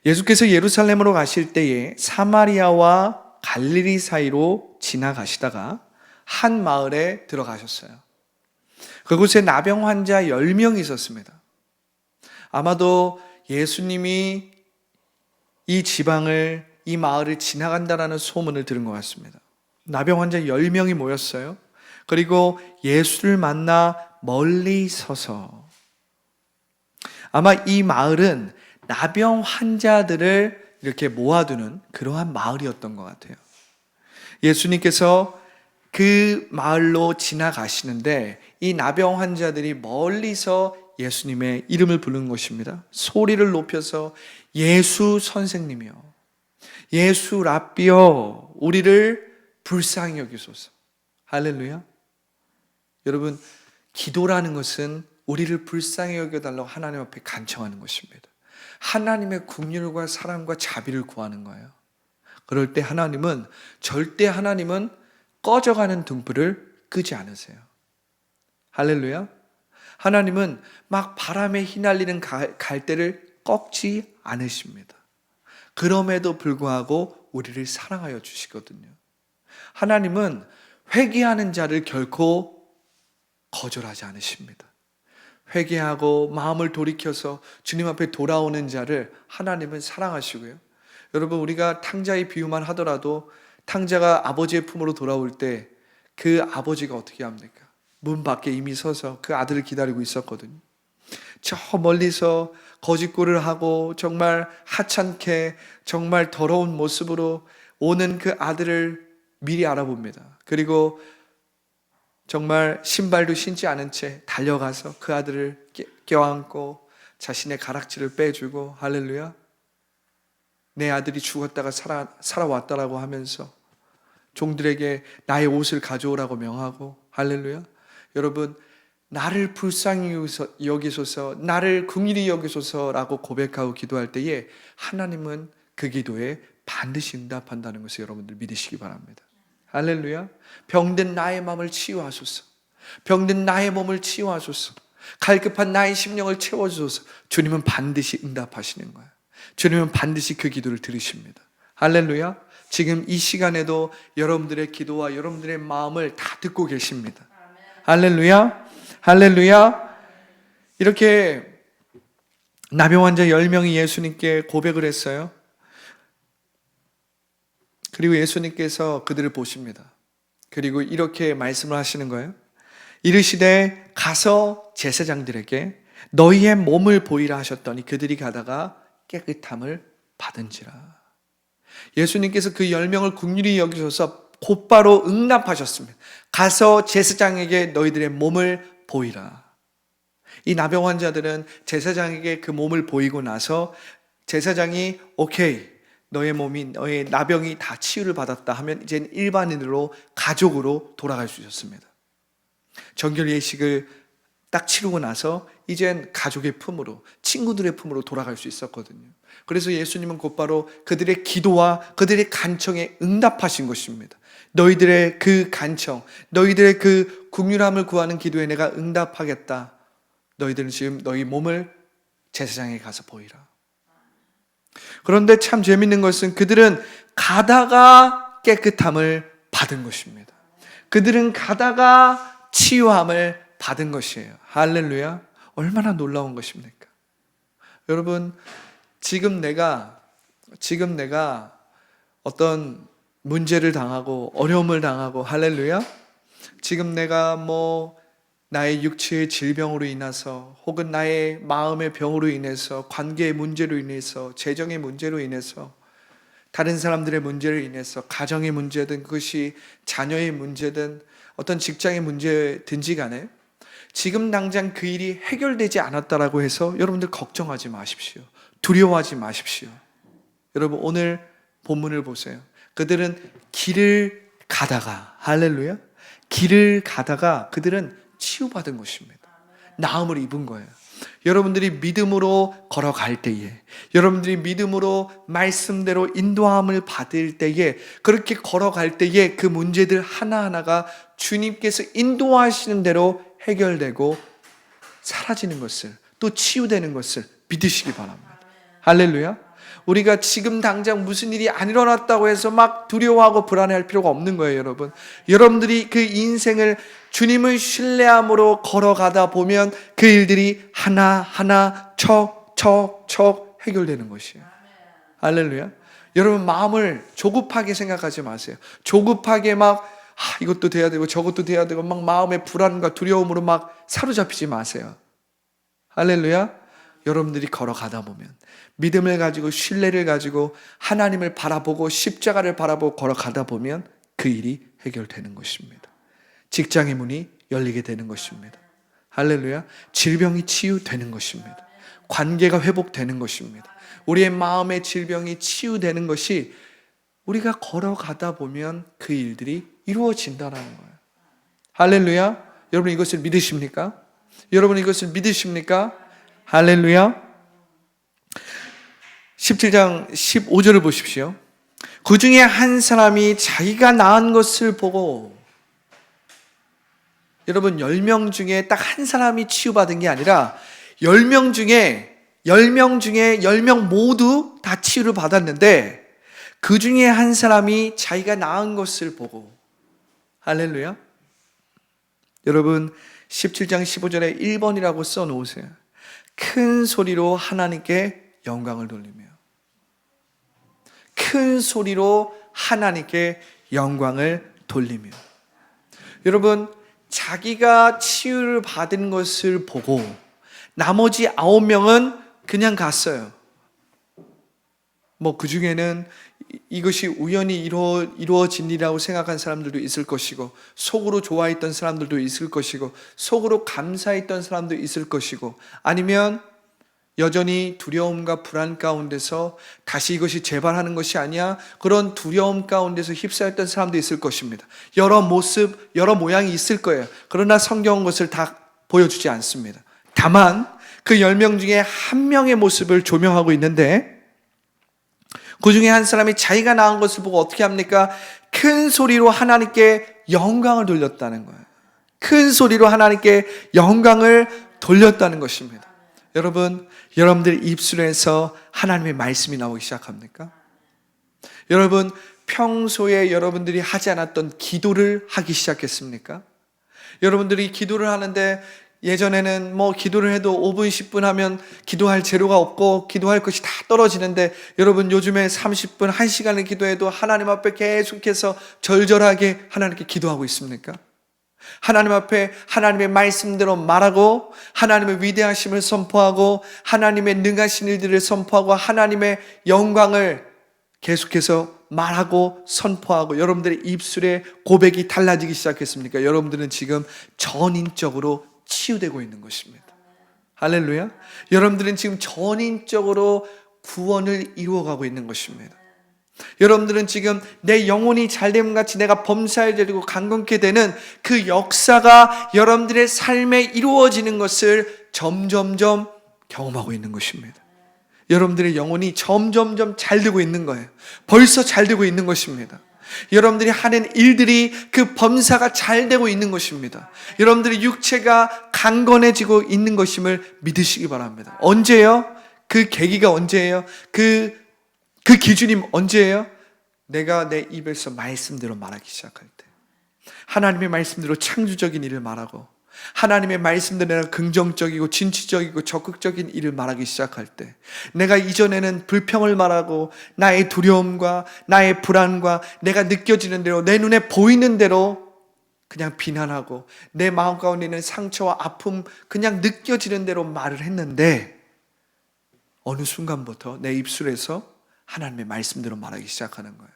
예수께서 예루살렘으로 가실 때에 사마리아와 갈릴리 사이로 지나가시다가 한 마을에 들어가셨어요. 그곳에 나병 환자 10명이 있었습니다. 아마도 예수님이 이 지방을, 이 마을을 지나간다라는 소문을 들은 것 같습니다. 나병 환자 10명이 모였어요. 그리고 예수를 만나 멀리 서서, 아마 이 마을은 나병 환자들을 이렇게 모아두는 그러한 마을이었던 것 같아요. 예수님께서 그 마을로 지나가시는데 이 나병 환자들이 멀리서 예수님의 이름을 부르는 것입니다. 소리를 높여서 예수 선생님이여, 예수 랍비여, 우리를 불쌍히 여기소서. 할렐루야. 여러분, 기도라는 것은 우리를 불쌍히 여겨달라고 하나님 앞에 간청하는 것입니다. 하나님의 긍휼과 사랑과 자비를 구하는 거예요. 그럴 때 하나님은 꺼져가는 등불을 끄지 않으세요. 할렐루야. 하나님은 막 바람에 휘날리는 갈대를 꺾지 않으십니다. 그럼에도 불구하고 우리를 사랑하여 주시거든요. 하나님은 회개하는 자를 결코 거절하지 않으십니다. 회개하고 마음을 돌이켜서 주님 앞에 돌아오는 자를 하나님은 사랑하시고요. 여러분, 우리가 탕자의 비유만 하더라도 탕자가 아버지의 품으로 돌아올 때 그 아버지가 어떻게 합니까? 문 밖에 이미 서서 그 아들을 기다리고 있었거든요. 저 멀리서 거짓골을 하고 정말 하찮게, 정말 더러운 모습으로 오는 그 아들을 미리 알아봅니다. 그리고 정말 신발도 신지 않은 채 달려가서 그 아들을 껴안고 자신의 가락지를 빼주고, 할렐루야, 내 아들이 죽었다가 살아왔다라고 하면서 종들에게 나의 옷을 가져오라고 명하고, 할렐루야. 여러분, 나를 불쌍히 여기소서, 나를 긍휼히 여기소서라고 고백하고 기도할 때에 하나님은 그 기도에 반드시 응답한다는 것을 여러분들 믿으시기 바랍니다. 할렐루야. 병든 나의 마음을 치유하소서. 병든 나의 몸을 치유하소서. 갈급한 나의 심령을 채워주소서. 주님은 반드시 응답하시는 거예요. 주님은 반드시 그 기도를 들으십니다. 할렐루야. 지금 이 시간에도 여러분들의 기도와 여러분들의 마음을 다 듣고 계십니다. 할렐루야. 할렐루야. 이렇게 나병 환자 10명이 예수님께 고백을 했어요. 그리고 예수님께서 그들을 보십니다. 그리고 이렇게 말씀을 하시는 거예요. 이르시되 가서 제사장들에게 너희의 몸을 보이라 하셨더니 그들이 가다가 깨끗함을 받은지라. 예수님께서 그 10명을 긍휼히 여기셔서 곧바로 응답하셨습니다. 가서 제사장에게 너희들의 몸을 보이라. 이 나병 환자들은 제사장에게 그 몸을 보이고 나서 제사장이 오케이, 너의 몸이, 너의 나병이 다 치유를 받았다 하면 이제는 일반인으로, 가족으로 돌아갈 수 있었습니다. 정결 예식을 딱 치르고 나서 이젠 가족의 품으로, 친구들의 품으로 돌아갈 수 있었거든요. 그래서 예수님은 곧바로 그들의 기도와 그들의 간청에 응답하신 것입니다. 너희들의 그 간청, 너희들의 그 긍휼함을 구하는 기도에 내가 응답하겠다. 너희들은 지금 너희 몸을 제사장에 가서 보이라. 그런데 참 재밌는 것은 그들은 가다가 깨끗함을 받은 것입니다. 그들은 가다가 치유함을 받은 것이에요. 할렐루야. 얼마나 놀라운 것입니까? 여러분, 지금 내가 어떤 문제를 당하고 어려움을 당하고, 할렐루야, 지금 내가 나의 육체의 질병으로 인해서 혹은 나의 마음의 병으로 인해서, 관계의 문제로 인해서, 재정의 문제로 인해서, 다른 사람들의 문제로 인해서, 가정의 문제든 그것이 자녀의 문제든 어떤 직장의 문제든지 간에 지금 당장 그 일이 해결되지 않았다라고 해서 여러분들 걱정하지 마십시오. 두려워하지 마십시오. 여러분, 오늘 본문을 보세요. 그들은 길을 가다가, 할렐루야, 길을 가다가 그들은 치유받은 것입니다. 나음을 입은 거예요. 여러분들이 믿음으로 걸어갈 때에, 여러분들이 믿음으로 말씀대로 인도함을 받을 때에, 그렇게 걸어갈 때에 그 문제들 하나하나가 주님께서 인도하시는 대로 해결되고 사라지는 것을, 또 치유되는 것을 믿으시기 바랍니다. 할렐루야. 우리가 지금 당장 무슨 일이 안 일어났다고 해서 막 두려워하고 불안해할 필요가 없는 거예요, 여러분. 여러분들이 그 인생을 주님을 신뢰함으로 걸어가다 보면 그 일들이 하나하나 척척척 해결되는 것이에요. 할렐루야. 여러분, 마음을 조급하게 생각하지 마세요. 조급하게 막 이것도 돼야 되고 저것도 돼야 되고 막 마음의 불안과 두려움으로 막 사로잡히지 마세요. 할렐루야. 여러분들이 걸어가다 보면 믿음을 가지고 신뢰를 가지고 하나님을 바라보고 십자가를 바라보고 걸어가다 보면 그 일이 해결되는 것입니다. 직장의 문이 열리게 되는 것입니다. 할렐루야. 질병이 치유되는 것입니다. 관계가 회복되는 것입니다. 우리의 마음의 질병이 치유되는 것이 우리가 걸어가다 보면 그 일들이 이루어진다는 거예요. 할렐루야. 여러분 이것을 믿으십니까? 여러분 이것을 믿으십니까? 할렐루야. 17장 15절을 보십시오. 그 중에 한 사람이 자기가 낳은 것을 보고, 여러분 10명 중에 딱 한 사람이 치유받은 게 아니라 10명 중에 10명 모두 다 치유를 받았는데 그 중에 한 사람이 자기가 낳은 것을 보고, 할렐루야. 여러분 17장 15절에 1번이라고 써놓으세요. 큰 소리로 하나님께 영광을 돌리며, 큰 소리로 하나님께 영광을 돌리며. 여러분, 자기가 치유를 받은 것을 보고 나머지 9명은 그냥 갔어요. 그 중에는 이것이 우연히 이루어진 일이라고 생각한 사람들도 있을 것이고, 속으로 좋아했던 사람들도 있을 것이고, 속으로 감사했던 사람도 있을 것이고, 아니면 여전히 두려움과 불안 가운데서 다시 이것이 재발하는 것이 아니야, 그런 두려움 가운데서 휩싸였던 사람도 있을 것입니다. 여러 모습, 여러 모양이 있을 거예요. 그러나 성경은 것을 다 보여주지 않습니다. 다만 그 10명 중에 한 명의 모습을 조명하고 있는데, 그 중에 한 사람이 자기가 낳은 것을 보고 어떻게 합니까? 큰 소리로 하나님께 영광을 돌렸다는 거예요. 큰 소리로 하나님께 영광을 돌렸다는 것입니다. 여러분, 여러분들 입술에서 하나님의 말씀이 나오기 시작합니까? 여러분, 평소에 여러분들이 하지 않았던 기도를 하기 시작했습니까? 여러분들이 기도를 하는데 예전에는 기도를 해도 5분, 10분 하면 기도할 재료가 없고 기도할 것이 다 떨어지는데, 여러분 요즘에 30분, 1시간을 기도해도 하나님 앞에 계속해서 절절하게 하나님께 기도하고 있습니까? 하나님 앞에 하나님의 말씀대로 말하고, 하나님의 위대하심을 선포하고, 하나님의 능하신 일들을 선포하고, 하나님의 영광을 계속해서 말하고 선포하고, 여러분들의 입술의 고백이 달라지기 시작했습니까? 여러분들은 지금 전인적으로 치유되고 있는 것입니다. 할렐루야. 여러분들은 지금 전인적으로 구원을 이루어가고 있는 것입니다. 여러분들은 지금 내 영혼이 잘됨 같이 내가 범사에지고 강건케 되는 그 역사가 여러분들의 삶에 이루어지는 것을 점점점 경험하고 있는 것입니다. 여러분들의 영혼이 점점점 잘 되고 있는 거예요. 벌써 잘 되고 있는 것입니다. 여러분들이 하는 일들이 그 범사가 잘 되고 있는 것입니다. 여러분들의 육체가 강건해지고 있는 것임을 믿으시기 바랍니다. 언제요? 그 계기가 언제예요? 그 기준이 언제예요? 내가 내 입에서 말씀대로 말하기 시작할 때, 하나님의 말씀대로 창조적인 일을 말하고, 하나님의 말씀대로 내가 긍정적이고 진취적이고 적극적인 일을 말하기 시작할 때, 내가 이전에는 불평을 말하고 나의 두려움과 나의 불안과 내가 느껴지는 대로 내 눈에 보이는 대로 그냥 비난하고, 내 마음 가운데 있는 상처와 아픔 그냥 느껴지는 대로 말을 했는데, 어느 순간부터 내 입술에서 하나님의 말씀대로 말하기 시작하는 거예요.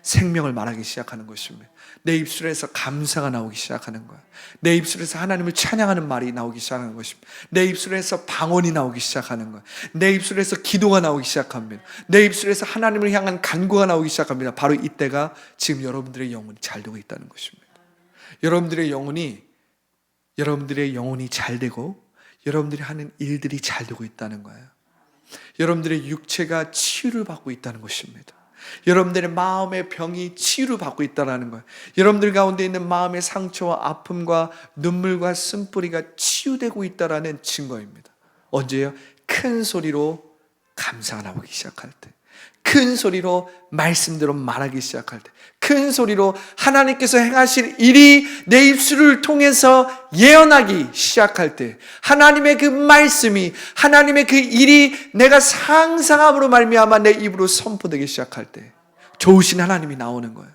생명을 말하기 시작하는 것입니다. 내 입술에서 감사가 나오기 시작하는 거예요. 내 입술에서 하나님을 찬양하는 말이 나오기 시작하는 것입니다. 내 입술에서 방언이 나오기 시작하는 거예요. 내 입술에서 기도가 나오기 시작합니다. 내 입술에서 하나님을 향한 간구가 나오기 시작합니다. 바로 이때가 지금 여러분들의 영혼이 잘 되고 있다는 것입니다. 여러분들의 영혼이 잘 되고 여러분들이 하는 일들이 잘 되고 있다는 거예요. 여러분들의 육체가 치유를 받고 있다는 것입니다. 여러분들의 마음의 병이 치유를 받고 있다는 거예요. 여러분들 가운데 있는 마음의 상처와 아픔과 눈물과 쓴뿌리가 치유되고 있다는 증거입니다. 언제요? 큰 소리로 감사가 나오기 시작할 때, 큰 소리로 말씀대로 말하기 시작할 때, 큰 소리로 하나님께서 행하실 일이 내 입술을 통해서 예언하기 시작할 때, 하나님의 그 말씀이, 하나님의 그 일이 내가 상상함으로 말미암아 내 입으로 선포되기 시작할 때 좋으신 하나님이 나오는 거예요.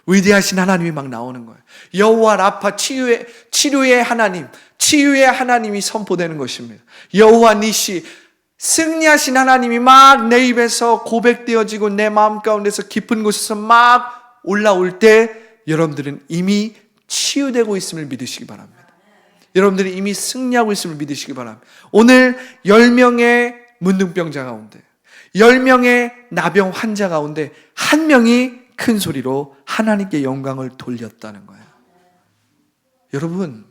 위대하신 하나님이 막 나오는 거예요. 여호와 라파, 치료의 하나님, 치유의 하나님이 선포되는 것입니다. 여호와 니시, 승리하신 하나님이 막 내 입에서 고백되어지고 내 마음 가운데서 깊은 곳에서 막 올라올 때 여러분들은 이미 치유되고 있음을 믿으시기 바랍니다. 여러분들이 이미 승리하고 있음을 믿으시기 바랍니다. 오늘 10명의 문둥병자 가운데, 10명의 나병 환자 가운데 한 명이 큰 소리로 하나님께 영광을 돌렸다는 거예요. 여러분,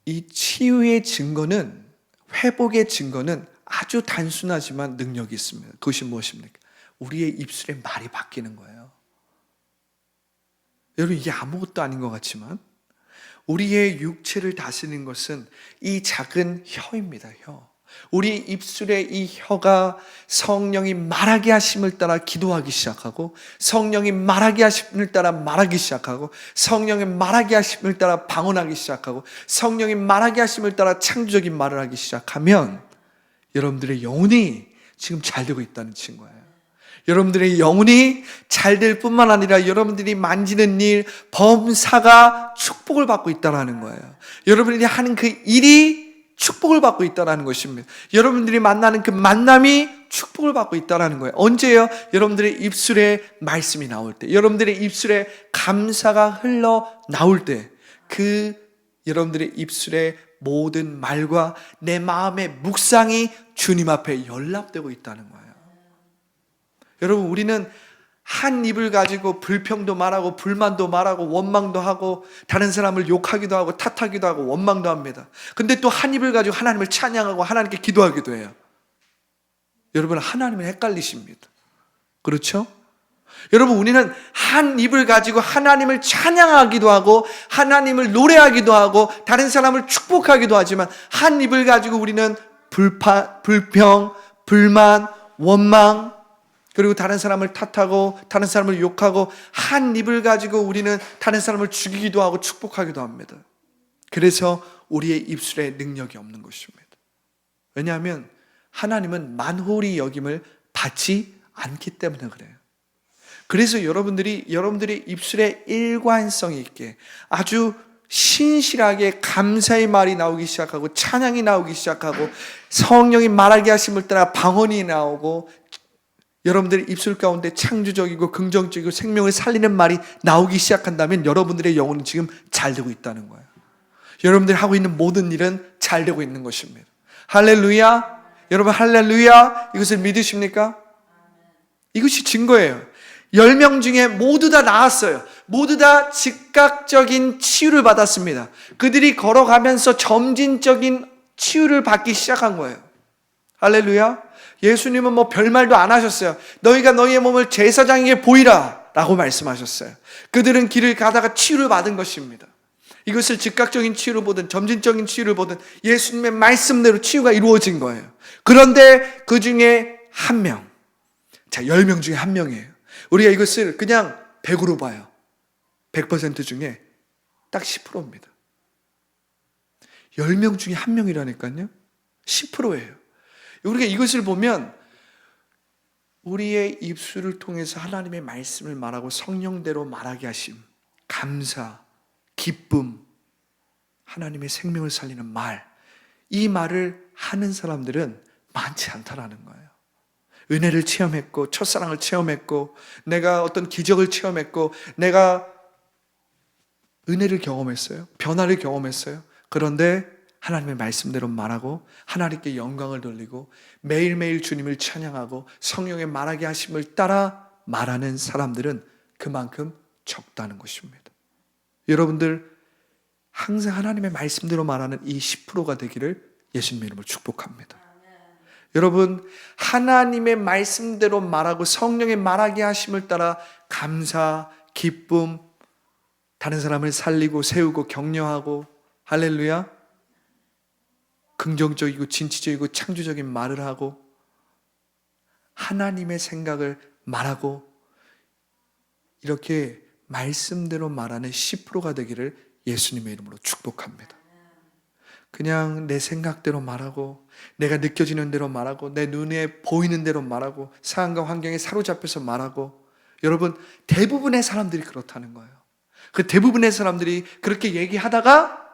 이 치유의 증거는, 회복의 증거는 아주 단순하지만 능력이 있습니다. 그것이 무엇입니까? 우리의 입술의 말이 바뀌는 거예요. 여러분, 이게 아무것도 아닌 것 같지만 우리의 육체를 다스리는 것은 이 작은 혀입니다. 혀. 우리 입술의 이 혀가 성령이 말하게 하심을 따라 기도하기 시작하고, 성령이 말하게 하심을 따라 말하기 시작하고, 성령이 말하게 하심을 따라 방언하기 시작하고, 성령이 말하게 하심을 따라 창조적인 말을 하기 시작하면 여러분들의 영혼이 지금 잘 되고 있다는 증거예요. 여러분들의 영혼이 잘 될 뿐만 아니라 여러분들이 만지는 일, 범사가 축복을 받고 있다는 거예요. 여러분들이 하는 그 일이 축복을 받고 있다는 것입니다. 여러분들이 만나는 그 만남이 축복을 받고 있다는 거예요. 언제요? 여러분들의 입술에 말씀이 나올 때, 여러분들의 입술에 감사가 흘러 나올 때, 그 여러분들의 입술의 모든 말과 내 마음의 묵상이 주님 앞에 연락되고 있다는 거예요. 여러분, 우리는 한 입을 가지고 불평도 말하고 불만도 말하고 원망도 하고 다른 사람을 욕하기도 하고 탓하기도 하고 원망도 합니다. 근데 또 한 입을 가지고 하나님을 찬양하고 하나님께 기도하기도 해요. 여러분, 하나님은 헷갈리십니다. 그렇죠? 여러분, 우리는 한 입을 가지고 하나님을 찬양하기도 하고 하나님을 노래하기도 하고 다른 사람을 축복하기도 하지만, 한 입을 가지고 우리는 불평, 불만, 원망, 그리고 다른 사람을 탓하고 다른 사람을 욕하고, 한 입을 가지고 우리는 다른 사람을 죽이기도 하고 축복하기도 합니다. 그래서 우리의 입술에 능력이 없는 것입니다. 왜냐하면 하나님은 만홀히 여김을 받지 않기 때문에 그래요. 그래서 여러분들의 입술에 일관성 있게 아주 신실하게 감사의 말이 나오기 시작하고 찬양이 나오기 시작하고 성령이 말하게 하심을 따라 방언이 나오고 여러분들의 입술 가운데 창조적이고 긍정적이고 생명을 살리는 말이 나오기 시작한다면 여러분들의 영혼은 지금 잘 되고 있다는 거예요. 여러분들이 하고 있는 모든 일은 잘 되고 있는 것입니다. 할렐루야! 여러분, 할렐루야! 이것을 믿으십니까? 이것이 증거예요. 10명 중에 모두 다 나았어요. 모두 다 즉각적인 치유를 받았습니다. 그들이 걸어가면서 점진적인 치유를 받기 시작한 거예요. 할렐루야! 예수님은 뭐 별말도 안 하셨어요. 너희가 너희의 몸을 제사장에게 보이라 라고 말씀하셨어요. 그들은 길을 가다가 치유를 받은 것입니다. 이것을 즉각적인 치유를 보든 점진적인 치유를 보든 예수님의 말씀대로 치유가 이루어진 거예요. 그런데 그 중에 한 명, 자, 10명 중에 한 명이에요. 우리가 이것을 그냥 100으로 봐요. 100% 중에 딱 10%입니다. 10명 중에 한 명이라니까요. 10%예요. 우리가 이것을 보면 우리의 입술을 통해서 하나님의 말씀을 말하고 성령대로 말하게 하심, 감사, 기쁨, 하나님의 생명을 살리는 말, 이 말을 하는 사람들은 많지 않다라는 거예요. 은혜를 체험했고 첫사랑을 체험했고 내가 어떤 기적을 체험했고 내가 은혜를 경험했어요. 변화를 경험했어요. 그런데 하나님의 말씀대로 말하고 하나님께 영광을 돌리고 매일매일 주님을 찬양하고 성령의 말하게 하심을 따라 말하는 사람들은 그만큼 적다는 것입니다. 여러분들 항상 하나님의 말씀대로 말하는 이 10%가 되기를 예수님의 이름으로 축복합니다. 여러분, 하나님의 말씀대로 말하고 성령의 말하게 하심을 따라 감사, 기쁨, 다른 사람을 살리고 세우고 격려하고, 할렐루야, 긍정적이고 진취적이고 창조적인 말을 하고 하나님의 생각을 말하고 이렇게 말씀대로 말하는 10%가 되기를 예수님의 이름으로 축복합니다. 그냥 내 생각대로 말하고 내가 느껴지는 대로 말하고 내 눈에 보이는 대로 말하고 상황과 환경에 사로잡혀서 말하고, 여러분 대부분의 사람들이 그렇다는 거예요. 그 대부분의 사람들이 그렇게 얘기하다가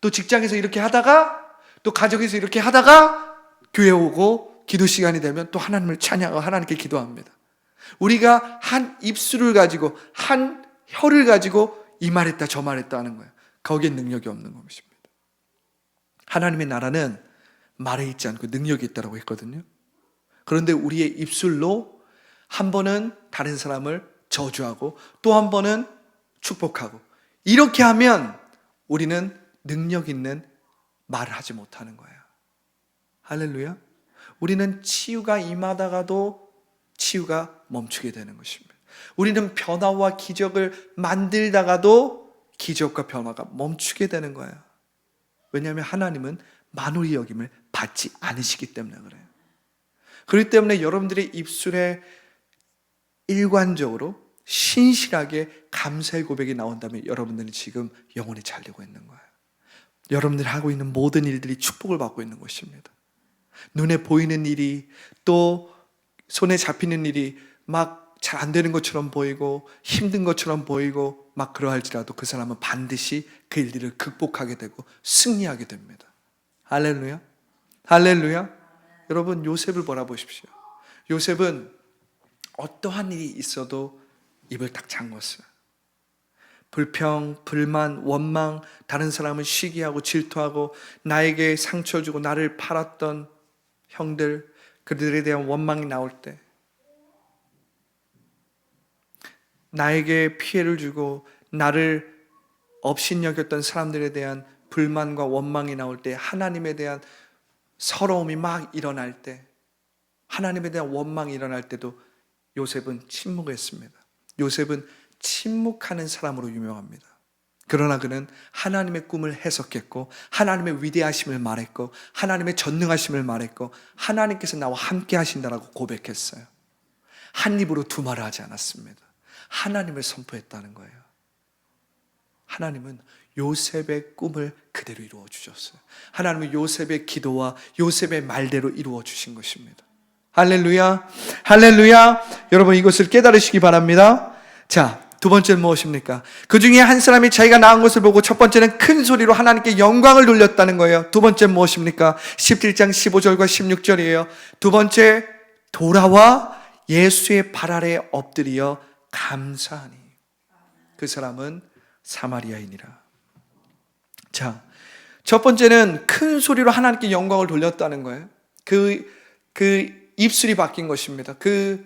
또 직장에서 이렇게 하다가 또 가정에서 이렇게 하다가 교회 오고 기도 시간이 되면 또 하나님을 찬양하고 하나님께 기도합니다. 우리가 한 입술을 가지고 한 혀를 가지고 이 말했다 저 말했다 하는 거예요. 거기에 능력이 없는 것입니다. 하나님의 나라는 말에 있지 않고 능력이 있다고 했거든요. 그런데 우리의 입술로 한 번은 다른 사람을 저주하고 또 한 번은 축복하고, 이렇게 하면 우리는 능력 있는 말을 하지 못하는 거예요. 할렐루야. 우리는 치유가 임하다가도 치유가 멈추게 되는 것입니다. 우리는 변화와 기적을 만들다가도 기적과 변화가 멈추게 되는 거예요. 왜냐하면 하나님은 만홀의 여김을 받지 않으시기 때문에 그래요. 그렇기 때문에 여러분들의 입술에 일관적으로 신실하게 감사의 고백이 나온다면 여러분들은 지금 영혼이 잘 되고 있는 거예요. 여러분들이 하고 있는 모든 일들이 축복을 받고 있는 것입니다. 눈에 보이는 일이 또 손에 잡히는 일이 막 잘 안 되는 것처럼 보이고 힘든 것처럼 보이고 막 그러할지라도 그 사람은 반드시 그 일들을 극복하게 되고 승리하게 됩니다. 할렐루야. 할렐루야. 여러분 요셉을 바라보십시오. 요셉은 어떠한 일이 있어도 입을 딱 잠궜어요. 불평, 불만, 원망, 다른 사람을 시기하고 질투하고 나에게 상처 주고 나를 팔았던 형들, 그들에 대한 원망이 나올 때, 나에게 피해를 주고 나를 업신여겼던 사람들에 대한 불만과 원망이 나올 때, 하나님에 대한 서러움이 막 일어날 때, 하나님에 대한 원망이 일어날 때도 요셉은 침묵했습니다. 요셉은 침묵하는 사람으로 유명합니다. 그러나 그는 하나님의 꿈을 해석했고 하나님의 위대하심을 말했고 하나님의 전능하심을 말했고 하나님께서 나와 함께 하신다라고 고백했어요. 한 입으로 두 말을 하지 않았습니다. 하나님을 선포했다는 거예요. 하나님은 요셉의 꿈을 그대로 이루어 주셨어요. 하나님은 요셉의 기도와 요셉의 말대로 이루어 주신 것입니다. 할렐루야. 할렐루야. 여러분 이것을 깨달으시기 바랍니다. 자, 두 번째는 무엇입니까? 그 중에 한 사람이 자기가 낳은 것을 보고 첫 번째는 큰 소리로 하나님께 영광을 돌렸다는 거예요. 두 번째는 무엇입니까? 17장 15절과 16절이에요. 두 번째, 돌아와 예수의 발 아래에 엎드려 감사하니 그 사람은 사마리아인이라. 자, 첫 번째는 큰 소리로 하나님께 영광을 돌렸다는 거예요. 그 입술이 바뀐 것입니다. 그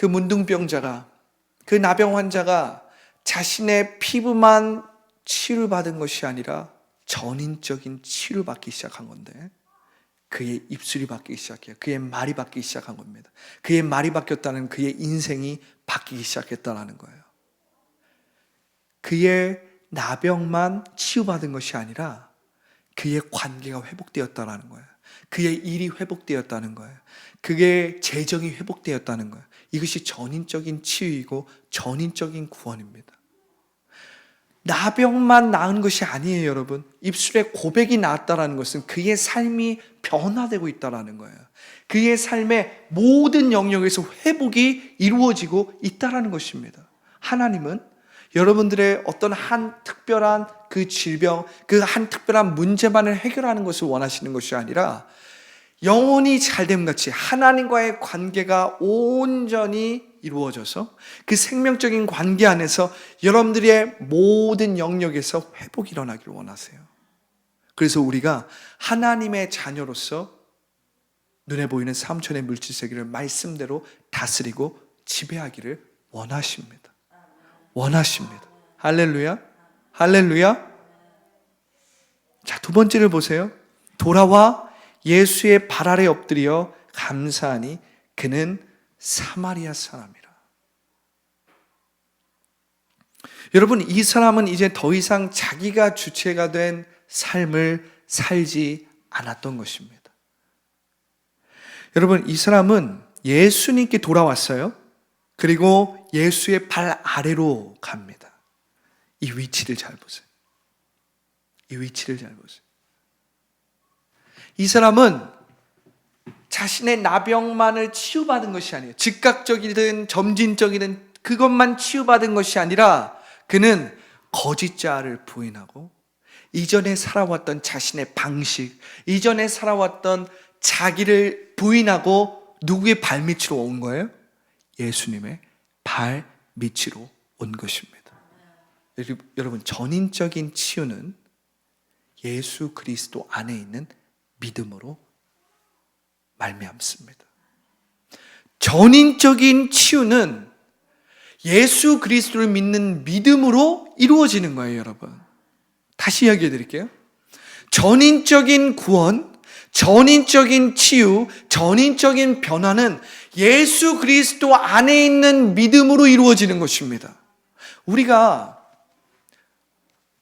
문둥병자가, 그 나병 환자가 자신의 피부만 치유를 받은 것이 아니라 전인적인 치유를 받기 시작한 건데, 그의 입술이 바뀌기 시작해요. 그의 말이 바뀌기 시작한 겁니다. 그의 말이 바뀌었다는 그의 인생이 바뀌기 시작했다는 거예요. 그의 나병만 치유받은 것이 아니라 그의 관계가 회복되었다는 거예요. 그의 일이 회복되었다는 거예요. 그의 재정이 회복되었다는 거예요. 이것이 전인적인 치유이고 전인적인 구원입니다. 나병만 나은 것이 아니에요, 여러분. 입술에 고백이 나왔다는 것은 그의 삶이 변화되고 있다는 거예요. 그의 삶의 모든 영역에서 회복이 이루어지고 있다는 것입니다. 하나님은 여러분들의 어떤 한 특별한 그 질병, 그 한 특별한 문제만을 해결하는 것을 원하시는 것이 아니라 영혼이 잘됨같이 하나님과의 관계가 온전히 이루어져서 그 생명적인 관계 안에서 여러분들의 모든 영역에서 회복이 일어나기를 원하세요. 그래서 우리가 하나님의 자녀로서 눈에 보이는 삼천의 물질세계를 말씀대로 다스리고 지배하기를 원하십니다. 원하십니다. 할렐루야. 할렐루야. 자, 두 번째를 보세요. 돌아와 예수의 발 아래 엎드려 감사하니 그는 사마리아 사람이라. 여러분, 이 사람은 이제 더 이상 자기가 주체가 된 삶을 살지 않았던 것입니다. 여러분, 이 사람은 예수님께 돌아왔어요. 그리고 예수의 발 아래로 갑니다. 이 위치를 잘 보세요. 이 위치를 잘 보세요. 이 사람은 자신의 나병만을 치유받은 것이 아니에요. 즉각적이든 점진적이든 그것만 치유받은 것이 아니라 그는 거짓자를 부인하고 이전에 살아왔던 자신의 방식, 이전에 살아왔던 자기를 부인하고 누구의 발밑으로 온 거예요? 예수님의 발밑으로 온 것입니다. 여러분, 전인적인 치유는 예수 그리스도 안에 있는 믿음으로 말미암습니다. 전인적인 치유는 예수 그리스도를 믿는 믿음으로 이루어지는 거예요, 여러분. 다시 이야기해 드릴게요. 전인적인 구원, 전인적인 치유, 전인적인 변화는 예수 그리스도 안에 있는 믿음으로 이루어지는 것입니다. 우리가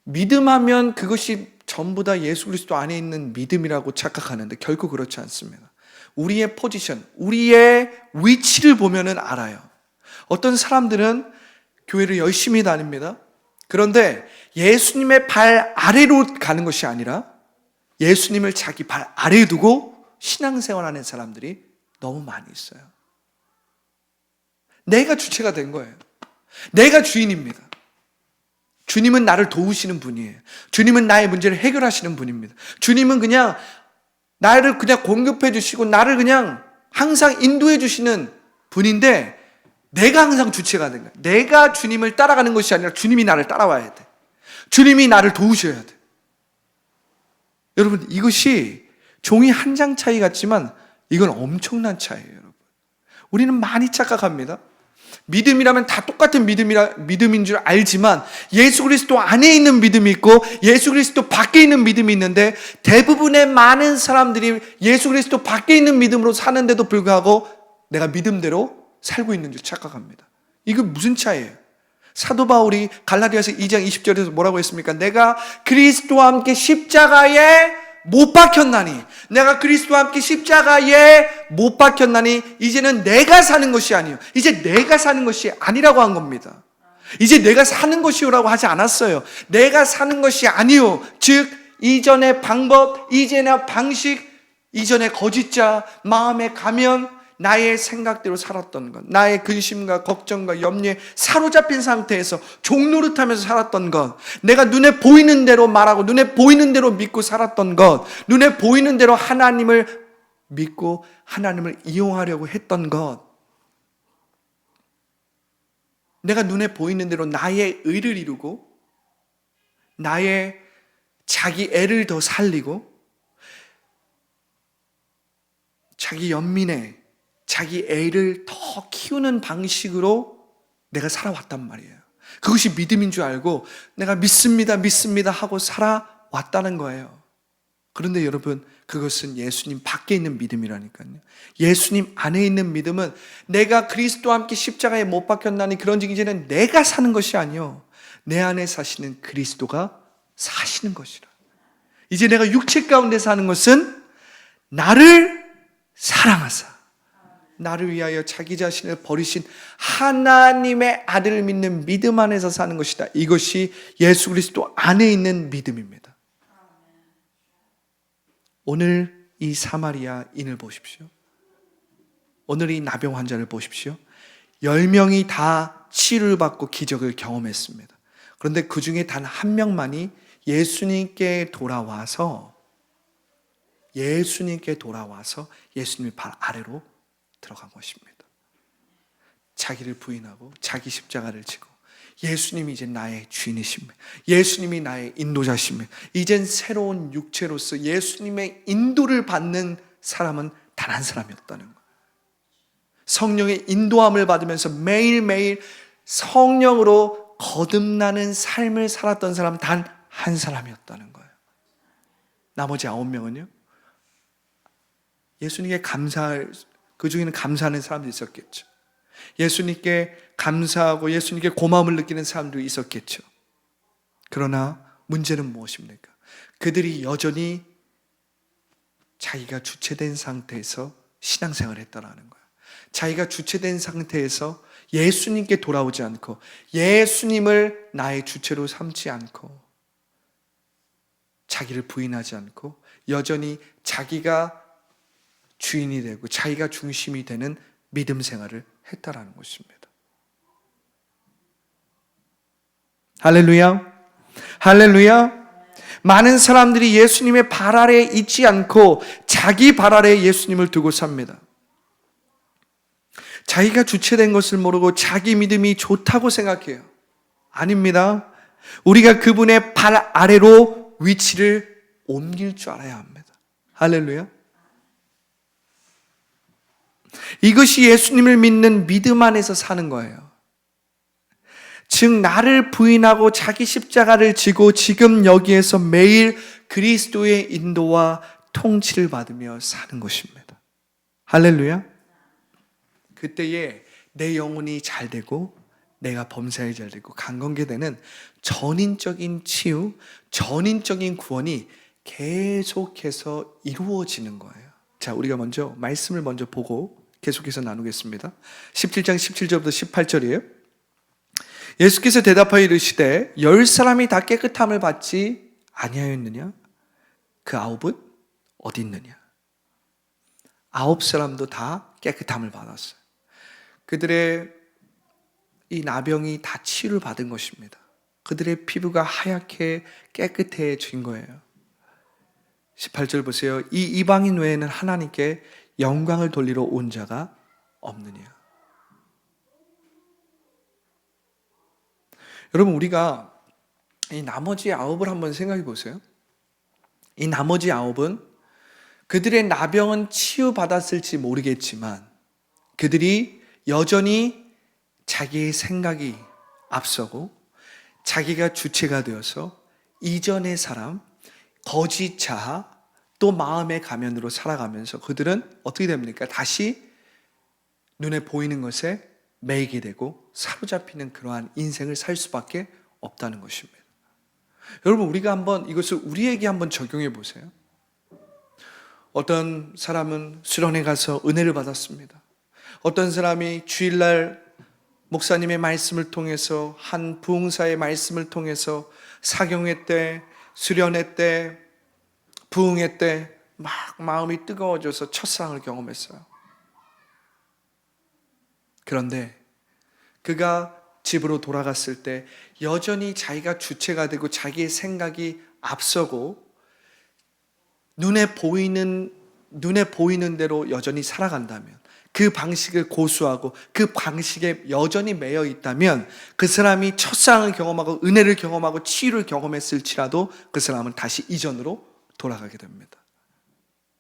믿음하면 그것이 전부 다 예수 그리스도 안에 있는 믿음이라고 착각하는데 결코 그렇지 않습니다. 우리의 포지션, 우리의 위치를 보면은 알아요. 어떤 사람들은 교회를 열심히 다닙니다. 그런데 예수님의 발 아래로 가는 것이 아니라 예수님을 자기 발 아래에 두고 신앙생활하는 사람들이 너무 많이 있어요. 내가 주체가 된 거예요. 내가 주인입니다. 주님은 나를 도우시는 분이에요. 주님은 나의 문제를 해결하시는 분입니다. 주님은 그냥 나를 그냥 공급해 주시고 나를 그냥 항상 인도해 주시는 분인데 내가 항상 주체가 된 거예요. 내가 주님을 따라가는 것이 아니라 주님이 나를 따라와야 돼. 주님이 나를 도우셔야 돼. 여러분, 이것이 종이 한 장 차이 같지만 이건 엄청난 차이예요, 여러분. 우리는 많이 착각합니다. 믿음이라면 다 똑같은 믿음인 줄 알지만 예수 그리스도 안에 있는 믿음이 있고 예수 그리스도 밖에 있는 믿음이 있는데 대부분의 많은 사람들이 예수 그리스도 밖에 있는 믿음으로 사는데도 불구하고 내가 믿음대로 살고 있는 줄 착각합니다. 이거 무슨 차이예요? 사도 바울이 갈라디아서 2장 20절에서 뭐라고 했습니까? 내가 그리스도와 함께 십자가에 못 박혔나니, 내가 그리스도와 함께 십자가에 못 박혔나니 이제는 내가 사는 것이 아니요, 이제 내가 사는 것이 아니라고 한 겁니다. 이제 내가 사는 것이요라고 하지 않았어요. 내가 사는 것이 아니요, 즉 이전의 방법, 이전의 방식, 이전의 거짓자, 마음의 가면, 나의 생각대로 살았던 것, 나의 근심과 걱정과 염려에 사로잡힌 상태에서 종노릇하면서 살았던 것, 내가 눈에 보이는 대로 말하고 눈에 보이는 대로 믿고 살았던 것, 눈에 보이는 대로 하나님을 믿고 하나님을 이용하려고 했던 것, 내가 눈에 보이는 대로 나의 의를 이루고 나의 자기 애를 더 살리고 자기 연민에 자기 애를 더 키우는 방식으로 내가 살아왔단 말이에요. 그것이 믿음인 줄 알고 내가 믿습니다 하고 살아왔다는 거예요. 그런데 여러분, 그것은 예수님 밖에 있는 믿음이라니까요. 예수님 안에 있는 믿음은 내가 그리스도와 함께 십자가에 못 박혔나니 그런 이제는 내가 사는 것이 아니요, 내 안에 사시는 그리스도가 사시는 것이라. 이제 내가 육체 가운데 사는 것은 나를 사랑하사 나를 위하여 자기 자신을 버리신 하나님의 아들을 믿는 믿음 안에서 사는 것이다. 이것이 예수 그리스도 안에 있는 믿음입니다. 오늘 이 사마리아인을 보십시오. 오늘 이 나병 환자를 보십시오. 10명이 다 치료를 받고 기적을 경험했습니다. 그런데 그 중에 단 한 명만이 예수님께 돌아와서 예수님의 발 아래로 들어간 것입니다. 자기를 부인하고 자기 십자가를 지고 예수님이 이제 나의 주인이십니다. 예수님이 나의 인도자십니다. 이젠 새로운 육체로서 예수님의 인도를 받는 사람은 단 한 사람이었다는 거예요. 성령의 인도함을 받으면서 매일매일 성령으로 거듭나는 삶을 살았던 사람은 단 한 사람이었다는 거예요. 나머지 9명은요? 예수님께 감사할, 그 중에는 감사하는 사람도 있었겠죠. 예수님께 감사하고 예수님께 고마움을 느끼는 사람도 있었겠죠. 그러나 문제는 무엇입니까? 그들이 여전히 자기가 주체된 상태에서 신앙생활을 했다라는 거예요. 자기가 주체된 상태에서 예수님께 돌아오지 않고 예수님을 나의 주체로 삼지 않고 자기를 부인하지 않고 여전히 자기가 주인이 되고 자기가 중심이 되는 믿음 생활을 했다라는 것입니다. 할렐루야. 할렐루야. 많은 사람들이 예수님의 발 아래에 있지 않고 자기 발 아래에 예수님을 두고 삽니다. 자기가 주체된 것을 모르고 자기 믿음이 좋다고 생각해요. 아닙니다. 우리가 그분의 발 아래로 위치를 옮길 줄 알아야 합니다. 할렐루야. 이것이 예수님을 믿는 믿음 안에서 사는 거예요. 즉 나를 부인하고 자기 십자가를 지고 지금 여기에서 매일 그리스도의 인도와 통치를 받으며 사는 것입니다. 할렐루야. 그때에 내 영혼이 잘 되고 내가 범사에 잘 되고 강건케되는 전인적인 치유, 전인적인 구원이 계속해서 이루어지는 거예요. 자, 우리가 먼저 말씀을 먼저 보고 계속해서 나누겠습니다. 17장 17절부터 18절이에요. 예수께서 대답하여 이르시되 10사람이 다 깨끗함을 받지 아니하였느냐? 그 9은 어디 있느냐? 9사람도 다 깨끗함을 받았어요. 그들의 이 나병이 다 치유를 받은 것입니다. 그들의 피부가 하얗게 깨끗해진 거예요. 18절 보세요. 이 이방인 외에는 하나님께 영광을 돌리러 온 자가 없느냐? 여러분, 우리가 이 나머지 9을 한번 생각해 보세요. 이 나머지 9은 그들의 나병은 치유받았을지 모르겠지만 그들이 여전히 자기의 생각이 앞서고 자기가 주체가 되어서 이전의 사람, 거짓 자아, 또 마음의 가면으로 살아가면서 그들은 어떻게 됩니까? 다시 눈에 보이는 것에 매이게 되고 사로잡히는 그러한 인생을 살 수밖에 없다는 것입니다. 여러분, 우리가 한번 이것을 우리에게 한번 적용해 보세요. 어떤 사람은 수련회 가서 은혜를 받았습니다. 어떤 사람이 주일날 목사님의 말씀을 통해서 한 부흥사의 말씀을 통해서 사경회 때, 수련회 때, 부흥회 때 막 마음이 뜨거워져서 첫사랑을 경험했어요. 그런데 그가 집으로 돌아갔을 때 여전히 자기가 주체가 되고 자기의 생각이 앞서고 눈에 보이는 대로 여전히 살아간다면, 그 방식을 고수하고 그 방식에 여전히 매여 있다면 그 사람이 첫사랑을 경험하고 은혜를 경험하고 치유를 경험했을지라도 그 사람은 다시 이전으로 돌아가게 됩니다.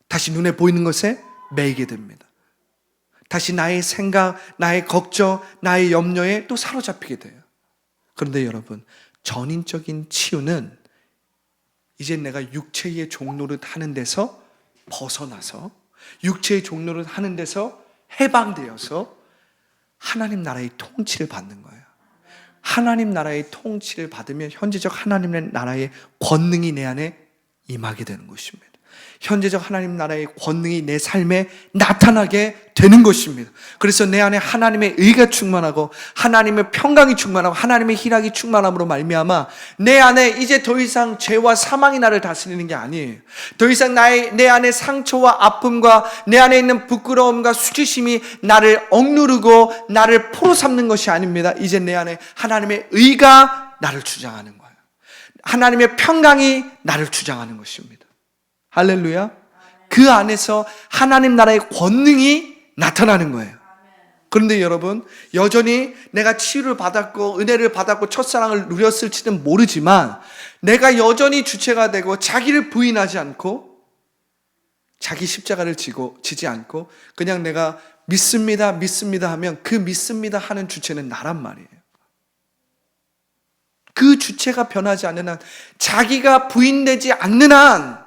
다시 눈에 보이는 것에 매이게 됩니다. 다시 나의 생각, 나의 걱정, 나의 염려에 또 사로잡히게 돼요. 그런데 여러분, 전인적인 치유는 이제 내가 육체의 종노릇 하는 데서 벗어나서 육체의 종노릇 하는 데서 해방되어서 하나님 나라의 통치를 받는 거예요. 하나님 나라의 통치를 받으면 현재적 하나님의 나라의 권능이 내 안에 임하게 되는 것입니다. 현재적 하나님 나라의 권능이 내 삶에 나타나게 되는 것입니다. 그래서 내 안에 하나님의 의가 충만하고 하나님의 평강이 충만하고 하나님의 희락이 충만함으로 말미암아 내 안에 이제 더 이상 죄와 사망이 나를 다스리는 게 아니에요. 더 이상 내 안에 상처와 아픔과 내 안에 있는 부끄러움과 수치심이 나를 억누르고 나를 포로 삼는 것이 아닙니다. 이제 내 안에 하나님의 의가 나를 주장하는 거예요. 하나님의 평강이 나를 주장하는 것입니다. 할렐루야. 그 안에서 하나님 나라의 권능이 나타나는 거예요. 그런데 여러분, 여전히 내가 치유를 받았고 은혜를 받았고 첫사랑을 누렸을지는 모르지만 내가 여전히 주체가 되고 자기를 부인하지 않고 자기 십자가를 지지 않고 그냥 내가 믿습니다 하면 그 믿습니다 하는 주체는 나란 말이에요. 그 주체가 변하지 않는 한, 자기가 부인되지 않는 한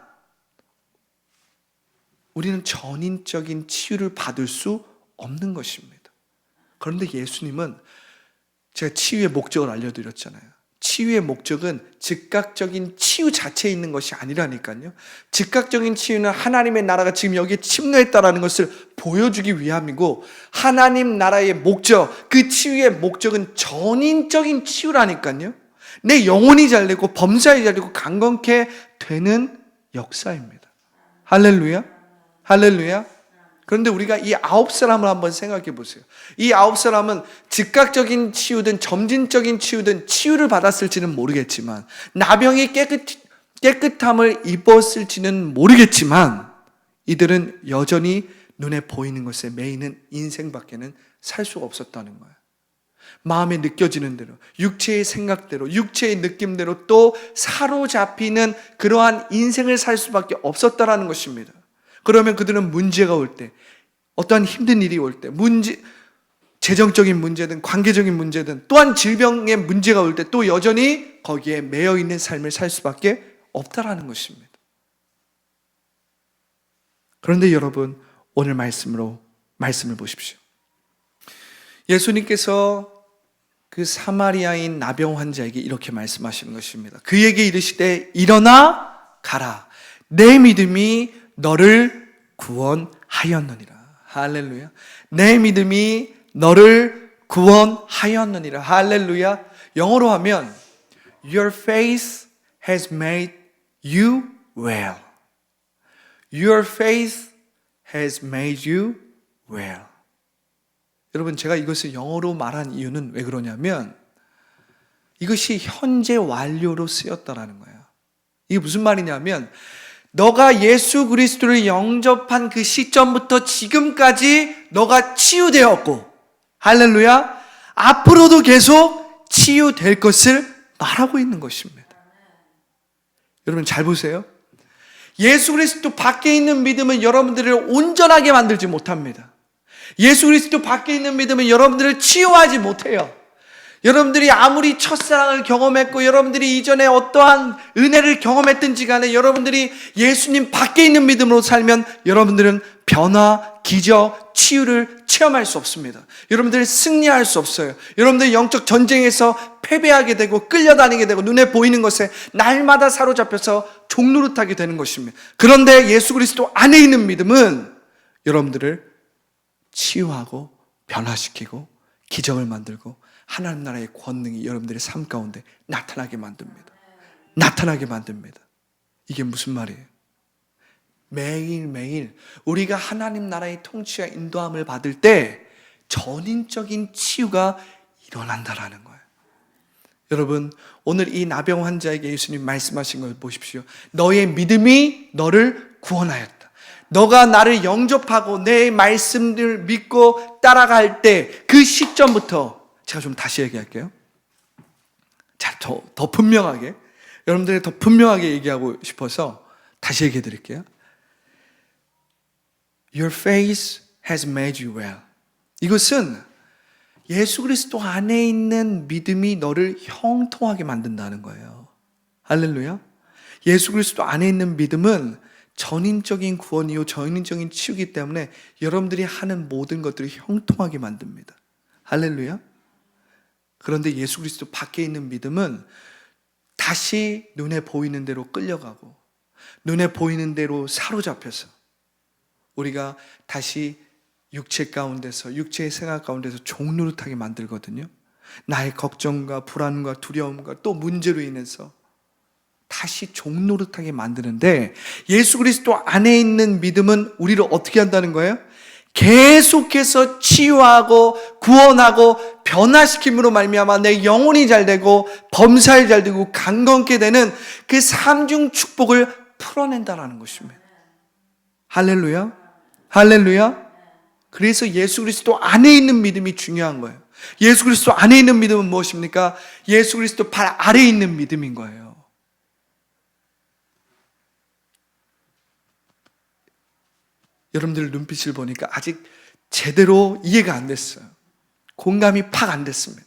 우리는 전인적인 치유를 받을 수 없는 것입니다. 그런데 예수님은, 제가 치유의 목적을 알려드렸잖아요. 치유의 목적은 즉각적인 치유 자체에 있는 것이 아니라니까요. 즉각적인 치유는 하나님의 나라가 지금 여기에 침노했다라는 것을 보여주기 위함이고, 하나님 나라의 목적, 그 치유의 목적은 전인적인 치유라니까요. 내 영혼이 잘되고 범사에 잘되고 강건케 되는 역사입니다. 할렐루야, 할렐루야. 그런데 우리가 이 9사람을 한번 생각해 보세요. 이 9사람은 즉각적인 치유든 점진적인 치유든 치유를 받았을지는 모르겠지만, 나병이 깨끗함을 입었을지는 모르겠지만, 이들은 여전히 눈에 보이는 것에 매이는 인생밖에는 살 수가 없었다는 거예요. 마음에 느껴지는 대로, 육체의 생각대로, 육체의 느낌대로 또 사로잡히는 그러한 인생을 살 수밖에 없었다라는 것입니다. 그러면 그들은 문제가 올 때, 어떠한 힘든 일이 올 때, 재정적인 문제든 관계적인 문제든 또한 질병의 문제가 올 때 또 여전히 거기에 매여 있는 삶을 살 수밖에 없다라는 것입니다. 그런데 여러분, 오늘 말씀을 보십시오. 예수님께서 그 사마리아인 나병 환자에게 이렇게 말씀하시는 것입니다. 그에게 이르시되 일어나 가라, 내 믿음이 너를 구원하였느니라. 할렐루야. 내 믿음이 너를 구원하였느니라. 할렐루야. 영어로 하면 Your faith has made you well. Your faith has made you well. 여러분, 제가 이것을 영어로 말한 이유는 왜 그러냐면, 이것이 현재 완료로 쓰였다라는 거예요. 이게 무슨 말이냐면, 너가 예수 그리스도를 영접한 그 시점부터 지금까지 너가 치유되었고, 할렐루야, 앞으로도 계속 치유될 것을 말하고 있는 것입니다. 여러분 잘 보세요. 예수 그리스도 밖에 있는 믿음은 여러분들을 온전하게 만들지 못합니다. 예수 그리스도 밖에 있는 믿음은 여러분들을 치유하지 못해요. 여러분들이 아무리 첫사랑을 경험했고 여러분들이 이전에 어떠한 은혜를 경험했든지 간에 여러분들이 예수님 밖에 있는 믿음으로 살면 여러분들은 변화, 기적, 치유를 체험할 수 없습니다. 여러분들이 승리할 수 없어요. 여러분들이 영적 전쟁에서 패배하게 되고 끌려다니게 되고 눈에 보이는 것에 날마다 사로잡혀서 종노릇하게 되는 것입니다. 그런데 예수 그리스도 안에 있는 믿음은 여러분들을 치유하고 변화시키고 기적을 만들고 하나님 나라의 권능이 여러분들의 삶 가운데 나타나게 만듭니다. 나타나게 만듭니다. 이게 무슨 말이에요? 매일매일 우리가 하나님 나라의 통치와 인도함을 받을 때 전인적인 치유가 일어난다라는 거예요. 여러분, 오늘 이 나병 환자에게 예수님 말씀하신 걸 보십시오. 너의 믿음이 너를 구원하였다. 너가 나를 영접하고 내 말씀을 믿고 따라갈 때 그 시점부터, 제가 좀 다시 얘기할게요. 자, 더 분명하게, 여러분들이 더 분명하게 얘기하고 싶어서 다시 얘기해 드릴게요. Your faith has made you well. 이것은 예수 그리스도 안에 있는 믿음이 너를 형통하게 만든다는 거예요. 할렐루야. 예수 그리스도 안에 있는 믿음은 전인적인 구원이요 전인적인 치유이기 때문에 여러분들이 하는 모든 것들을 형통하게 만듭니다. 할렐루야. 그런데 예수 그리스도 밖에 있는 믿음은 다시 눈에 보이는 대로 끌려가고 눈에 보이는 대로 사로잡혀서 우리가 다시 육체 가운데서, 육체의 생각 가운데서 종노릇하게 만들거든요. 나의 걱정과 불안과 두려움과 또 문제로 인해서 다시 종노릇하게 만드는데, 예수 그리스도 안에 있는 믿음은 우리를 어떻게 한다는 거예요? 계속해서 치유하고 구원하고 변화시킴으로 말미암아 내 영혼이 잘되고 범사에 잘되고 강건케 되는 그 삼중 축복을 풀어낸다라는 것입니다. 할렐루야. 할렐루야. 그래서 예수 그리스도 안에 있는 믿음이 중요한 거예요. 예수 그리스도 안에 있는 믿음은 무엇입니까? 예수 그리스도 발 아래에 있는 믿음인 거예요. 여러분들 눈빛을 보니까 아직 제대로 이해가 안 됐어요. 공감이 팍 안 됐습니다.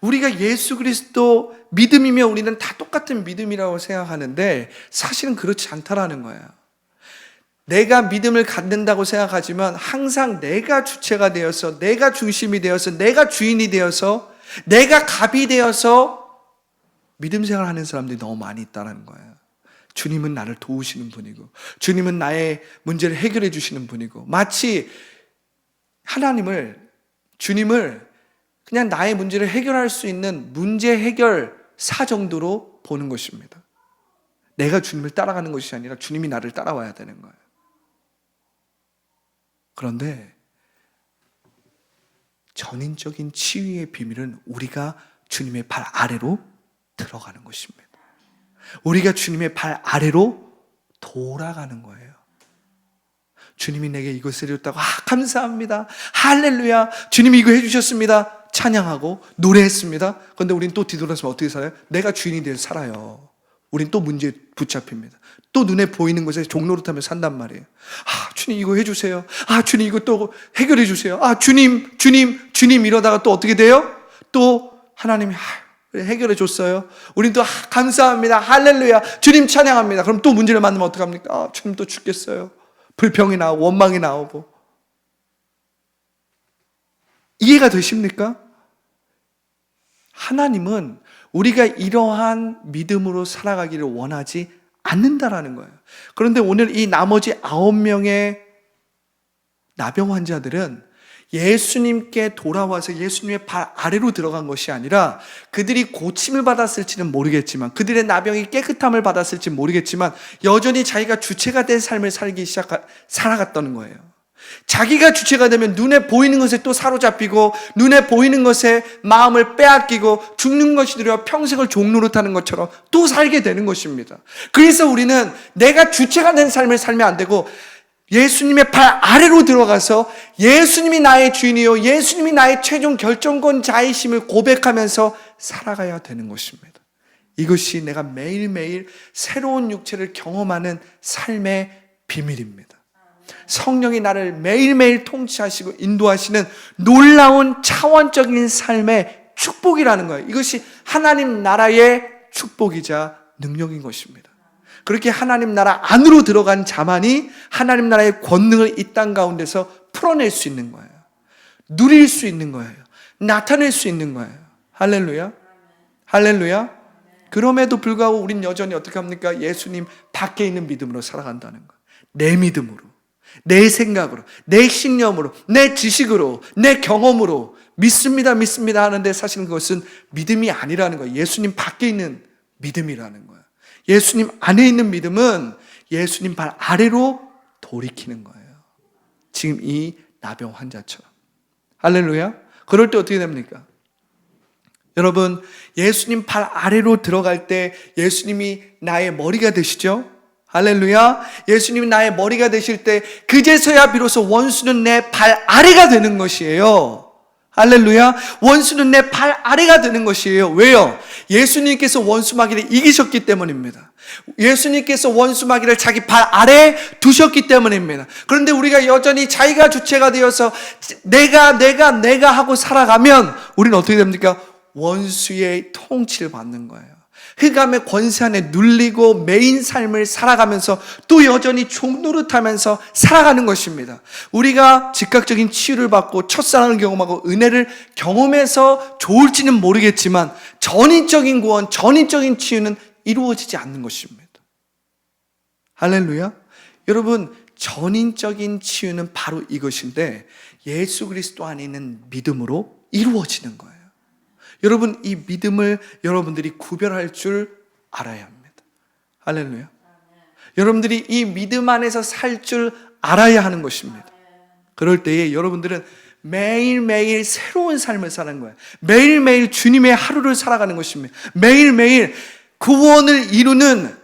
우리가 예수 그리스도 믿음이면 우리는 다 똑같은 믿음이라고 생각하는데 사실은 그렇지 않다라는 거예요. 내가 믿음을 갖는다고 생각하지만 항상 내가 주체가 되어서, 내가 중심이 되어서, 내가 주인이 되어서, 내가 갑이 되어서 믿음 생활하는 사람들이 너무 많이 있다는 거예요. 주님은 나를 도우시는 분이고 주님은 나의 문제를 해결해 주시는 분이고 마치 주님을 그냥 나의 문제를 해결할 수 있는 문제 해결사 정도로 보는 것입니다. 내가 주님을 따라가는 것이 아니라 주님이 나를 따라와야 되는 거예요. 그런데 전인적인 치유의 비밀은 우리가 주님의 발 아래로 들어가는 것입니다. 우리가 주님의 발 아래로 돌아가는 거예요. 주님이 내게 이것을 해줬다고 감사합니다. 할렐루야. 주님이 이거 해주셨습니다. 찬양하고 노래했습니다. 그런데 우린 또 뒤돌아서면 어떻게 살아요? 내가 주인이 돼서 살아요. 우린 또 문제에 붙잡힙니다. 또 눈에 보이는 것에 종노릇하며 산단 말이에요. 주님 이거 해주세요. 주님 이거 또 해결해 주세요. 주님 이러다가 또 어떻게 돼요? 또 하나님이 해결해 줬어요. 우린 또 감사합니다. 할렐루야. 주님 찬양합니다. 그럼 또 문제를 만나면 어떡합니까? 주님 또 죽겠어요. 불평이 나오고 원망이 나오고. 이해가 되십니까? 하나님은 우리가 이러한 믿음으로 살아가기를 원하지 않는다라는 거예요. 그런데 오늘 이 나머지 9명의 나병 환자들은 예수님께 돌아와서 예수님의 발 아래로 들어간 것이 아니라 그들이 고침을 받았을지는 모르겠지만 그들의 나병이 깨끗함을 받았을지 모르겠지만 여전히 자기가 주체가 된 삶을 살아갔다는 거예요. 자기가 주체가 되면 눈에 보이는 것에 또 사로잡히고 눈에 보이는 것에 마음을 빼앗기고 죽는 것이 두려워 평생을 종노릇하는 것처럼 또 살게 되는 것입니다. 그래서 우리는 내가 주체가 된 삶을 살면 안 되고 예수님의 발 아래로 들어가서 예수님이 나의 주인이요 예수님이 나의 최종 결정권자이심을 고백하면서 살아가야 되는 것입니다. 이것이 내가 매일매일 새로운 육체를 경험하는 삶의 비밀입니다. 성령이 나를 매일매일 통치하시고 인도하시는 놀라운 차원적인 삶의 축복이라는 거예요. 이것이 하나님 나라의 축복이자 능력인 것입니다. 그렇게 하나님 나라 안으로 들어간 자만이 하나님 나라의 권능을 이 땅 가운데서 풀어낼 수 있는 거예요. 누릴 수 있는 거예요. 나타낼 수 있는 거예요. 할렐루야. 할렐루야. 그럼에도 불구하고 우린 여전히 어떻게 합니까? 예수님 밖에 있는 믿음으로 살아간다는 거예요. 내 믿음으로, 내 생각으로, 내 신념으로, 내 지식으로, 내 경험으로 믿습니다 하는데 사실은 그것은 믿음이 아니라는 거예요. 예수님 밖에 있는 믿음이라는 거예요. 예수님 안에 있는 믿음은 예수님 발 아래로 돌이키는 거예요. 지금 이 나병 환자처럼. 할렐루야. 그럴 때 어떻게 됩니까? 여러분, 예수님 발 아래로 들어갈 때 예수님이 나의 머리가 되시죠? 할렐루야. 예수님이 나의 머리가 되실 때 그제서야 비로소 원수는 내 발 아래가 되는 것이에요. 할렐루야. 원수는 내 발 아래가 되는 것이에요. 왜요? 예수님께서 원수 마귀를 이기셨기 때문입니다. 예수님께서 원수 마귀를 자기 발 아래에 두셨기 때문입니다. 그런데 우리가 여전히 자기가 주체가 되어서 내가 하고 살아가면 우리는 어떻게 됩니까? 원수의 통치를 받는 거예요. 흑암의 권세 안에 눌리고 매인 삶을 살아가면서 또 여전히 종노릇하면서 살아가는 것입니다. 우리가 즉각적인 치유를 받고 첫사랑을 경험하고 은혜를 경험해서 좋을지는 모르겠지만 전인적인 구원, 전인적인 치유는 이루어지지 않는 것입니다. 할렐루야. 여러분, 전인적인 치유는 바로 이것인데 예수 그리스도 안에 있는 믿음으로 이루어지는 거예요. 여러분, 이 믿음을 여러분들이 구별할 줄 알아야 합니다. 할렐루야. 여러분들이 이 믿음 안에서 살 줄 알아야 하는 것입니다. 그럴 때에 여러분들은 매일매일 새로운 삶을 사는 거예요. 매일매일 주님의 하루를 살아가는 것입니다. 매일매일 구원을 이루는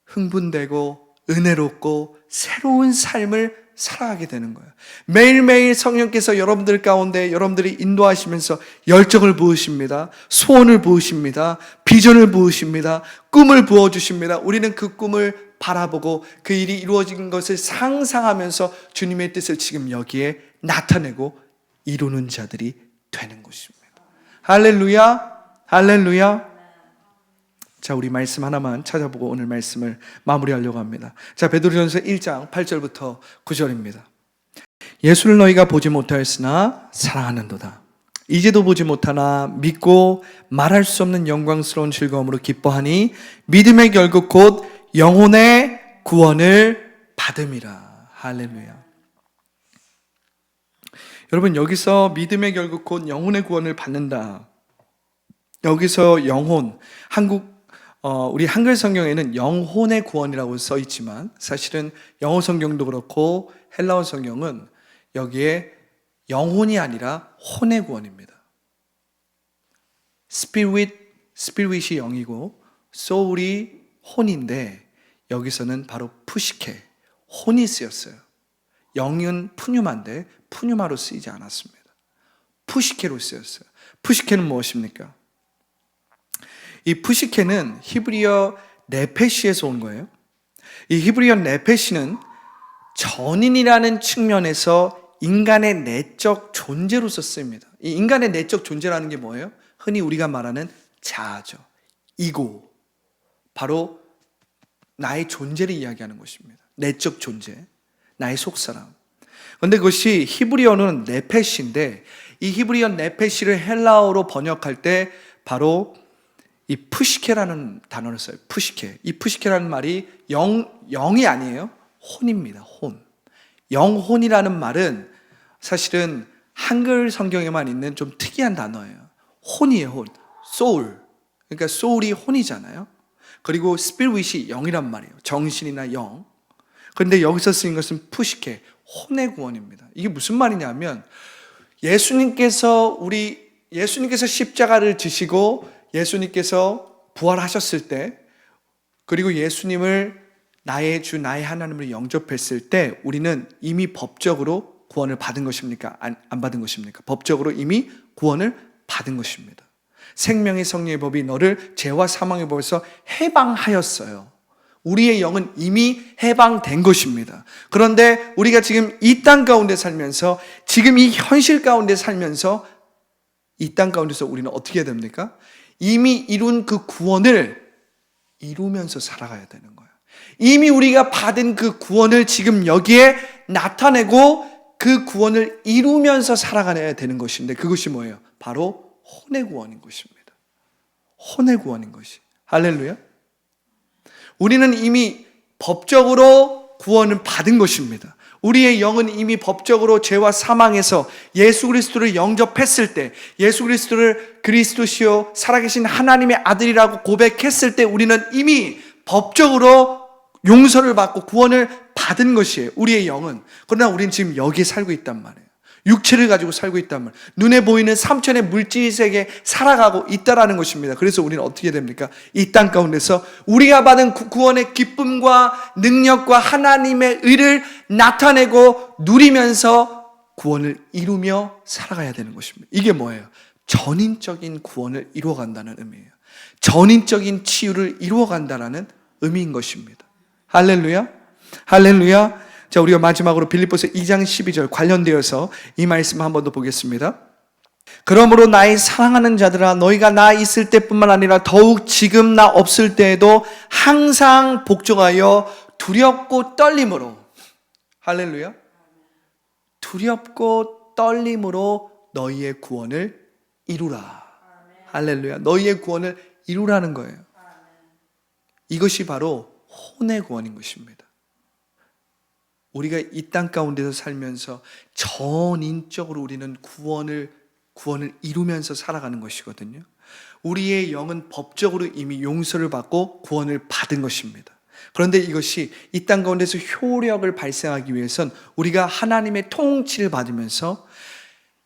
흥분되고 은혜롭고 새로운 삶을 살아가게 되는 거예요. 매일매일 성령께서 여러분들 가운데 여러분들이 인도하시면서 열정을 부으십니다. 소원을 부으십니다. 비전을 부으십니다. 꿈을 부어주십니다. 우리는 그 꿈을 바라보고 그 일이 이루어진 것을 상상하면서 주님의 뜻을 지금 여기에 나타내고 이루는 자들이 되는 것입니다. 할렐루야. 할렐루야. 자, 우리 말씀 하나만 찾아보고 오늘 말씀을 마무리하려고 합니다. 자, 베드로전서 1장 8절부터 9절입니다. 예수를 너희가 보지 못하였으나 사랑하는도다. 이제도 보지 못하나 믿고 말할 수 없는 영광스러운 즐거움으로 기뻐하니 믿음의 결국 곧 영혼의 구원을 받음이라. 할렐루야. 여러분, 여기서 믿음의 결국 곧 영혼의 구원을 받는다. 여기서 영혼, 우리 한글 성경에는 영혼의 구원이라고 써 있지만 사실은 영어 성경도 그렇고 헬라어 성경은 여기에 영혼이 아니라 혼의 구원입니다. 스피릿이 영이고 소울이 혼인데 여기서는 바로 푸시케, 혼이 쓰였어요. 영은 푸뉴마인데 푸뉴마로 쓰이지 않았습니다. 푸시케로 쓰였어요. 푸시케는 무엇입니까? 이 푸시케는 히브리어 네페시에서 온 거예요. 이 히브리어 네페시는 전인이라는 측면에서 인간의 내적 존재로서 쓰입니다. 이 인간의 내적 존재라는 게 뭐예요? 흔히 우리가 말하는 자아죠. 이고, 바로 나의 존재를 이야기하는 것입니다. 내적 존재, 나의 속사람. 그런데 그것이 히브리어는 네페시인데 이 히브리어 네페시를 헬라어로 번역할 때 바로 이 푸시케라는 단어를 써요. 푸시케. 이 푸시케라는 말이 영이 아니에요. 혼입니다. 혼. 영혼이라는 말은 사실은 한글 성경에만 있는 좀 특이한 단어예요. 혼이에요. 혼. 소울. 그러니까 소울이 혼이잖아요. 그리고 스피릿이 영이란 말이에요. 정신이나 영. 그런데 여기서 쓰인 것은 푸시케, 혼의 구원입니다. 이게 무슨 말이냐면 예수님께서 십자가를 지시고 예수님께서 부활하셨을 때, 그리고 예수님을 나의 주, 나의 하나님으로 영접했을 때 우리는 이미 법적으로 구원을 받은 것입니까? 안 받은 것입니까? 법적으로 이미 구원을 받은 것입니다. 생명의 성령의 법이 너를 죄와 사망의 법에서 해방하였어요. 우리의 영은 이미 해방된 것입니다. 그런데 우리가 지금 이 땅 가운데 살면서, 지금 이 현실 가운데 살면서 이 땅 가운데서 우리는 어떻게 해야 됩니까? 이미 이룬 그 구원을 이루면서 살아가야 되는 거예요. 이미 우리가 받은 그 구원을 지금 여기에 나타내고 그 구원을 이루면서 살아가야 되는 것인데 그것이 뭐예요? 바로 혼의 구원인 것입니다. 혼의 구원인 것이. 할렐루야. 우리는 이미 법적으로 구원을 받은 것입니다. 우리의 영은 이미 법적으로 죄와 사망에서 예수 그리스도를 영접했을 때, 예수 그리스도를 그리스도시요 살아계신 하나님의 아들이라고 고백했을 때 우리는 이미 법적으로 용서를 받고 구원을 받은 것이에요. 우리의 영은. 그러나 우리는 지금 여기에 살고 있단 말이에요. 육체를 가지고 살고 있단 말이에요. 눈에 보이는 삼천의 물질 세계에 살아가고 있다라는 것입니다. 그래서 우리는 어떻게 됩니까? 이 땅 가운데서 우리가 받은 구원의 기쁨과 능력과 하나님의 의를 나타내고 누리면서 구원을 이루며 살아가야 되는 것입니다. 이게 뭐예요? 전인적인 구원을 이루어간다는 의미예요. 전인적인 치유를 이루어간다는 의미인 것입니다. 할렐루야. 할렐루야. 자, 우리가 마지막으로 빌립보서 2장 12절 관련되어서 이 말씀 한 번 더 보겠습니다. 그러므로 나의 사랑하는 자들아, 너희가 나 있을 때뿐만 아니라 더욱 지금 나 없을 때에도 항상 복종하여 두렵고 떨림으로, 할렐루야, 두렵고 떨림으로 너희의 구원을 이루라. 할렐루야. 너희의 구원을 이루라는 거예요. 이것이 바로 혼의 구원인 것입니다. 우리가 이 땅 가운데서 살면서 전인적으로 우리는 구원을 이루면서 살아가는 것이거든요. 우리의 영은 법적으로 이미 용서를 받고 구원을 받은 것입니다. 그런데 이것이 이 땅 가운데서 효력을 발생하기 위해선 우리가 하나님의 통치를 받으면서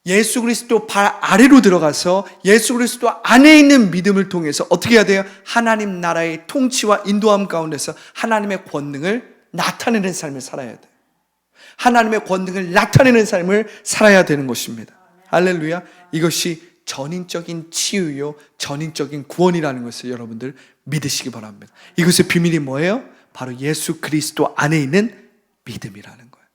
예수 그리스도 발 아래로 들어가서 예수 그리스도 안에 있는 믿음을 통해서 어떻게 해야 돼요? 하나님 나라의 통치와 인도함 가운데서 하나님의 권능을 나타내는 삶을 살아야 돼요. 하나님의 권능을 나타내는 삶을 살아야 되는 것입니다. 할렐루야. 이것이 전인적인 치유요, 전인적인 구원이라는 것을 여러분들 믿으시기 바랍니다. 이것의 비밀이 뭐예요? 바로 예수 그리스도 안에 있는 믿음이라는 거예요.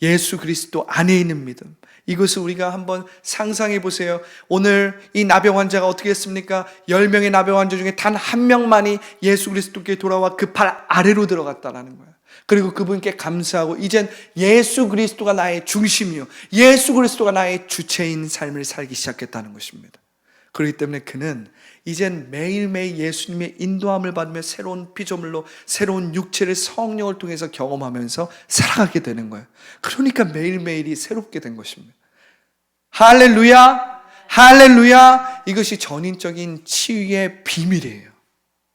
예수 그리스도 안에 있는 믿음. 이것을 우리가 한번 상상해 보세요. 오늘 이 나병 환자가 어떻게 했습니까? 10명의 나병 환자 중에 단 한 명만이 예수 그리스도께 돌아와 그 팔 아래로 들어갔다라는 거예요. 그리고 그분께 감사하고 이젠 예수 그리스도가 나의 중심이요, 예수 그리스도가 나의 주체인 삶을 살기 시작했다는 것입니다. 그렇기 때문에 그는 이젠 매일매일 예수님의 인도함을 받으며 새로운 피조물로 새로운 육체를 성령을 통해서 경험하면서 살아가게 되는 거예요. 그러니까 매일매일이 새롭게 된 것입니다. 할렐루야! 할렐루야! 이것이 전인적인 치유의 비밀이에요.